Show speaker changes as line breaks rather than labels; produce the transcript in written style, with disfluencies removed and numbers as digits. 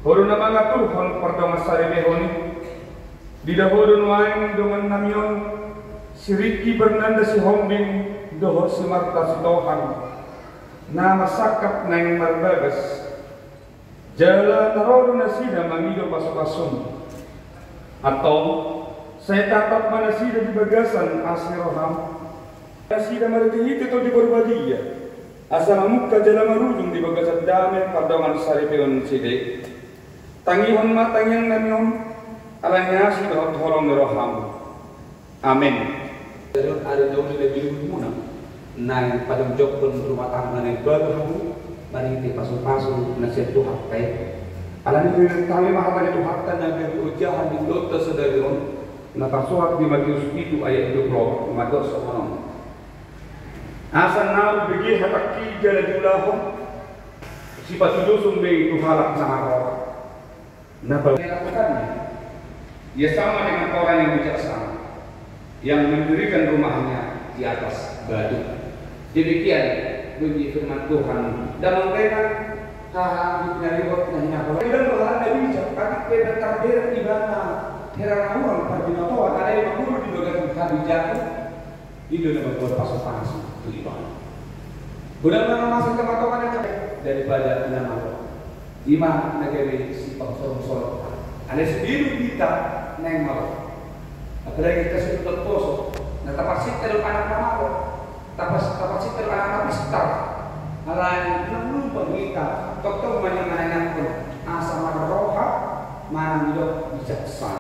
Horo na mga turhon pardong saribehon. Di dahurun wain dengan namion si Ricky Bernanda si Hombing doho si Marta si Tohan na masakap na yung marbagas. Jala narodo na sila mamido pasok-pasong. Atau saya tatap mana sila di bagasan asiroham. Sila marigihit ito di berbadiya. Asa mamukka jala marujung di bagasan dame pardongan saripeon sile. Tangihon matang yang namion alanya si dohot holong roham. Amin.
Dalam ada jauh lebih muna, nang padang jok pun rumah tangga nang baru, mari kita pasung-pasung nasihat Tuhan kayak. Alam ni kami mahatanya Tuhan nang ujian di dokter sedarion, nakasuhat di Matius itu ayat 20 mados sono. Asan nau begi hataki jala julahom, si pasudusung be itu halak sama orang. Napa lakukannya? Dia sama dengan orang yang bijaksana, yang mendirikan rumahnya di atas batu. Demikian bunyi firman Tuhan. Dan mereka haha dari waktunya apa? Dan Tuhan dari bijak. Kami pada takdir ibana heran orang pada nato ada yang guru di bagian kami jatuh. Itu dalam buat pasang-pasang itu ibana. Benar-benar masuk ke matokan yang daripada nama Ima negeri si pangsorong-sorong. Ada sendiri kita neng mau. Apalagi kita sudah terposok, nah tapasit terus anak ramah, tapasit terus anak pistar, alain belum pengita, dokter mana pun asa marah roha, mana hidup bijaksana.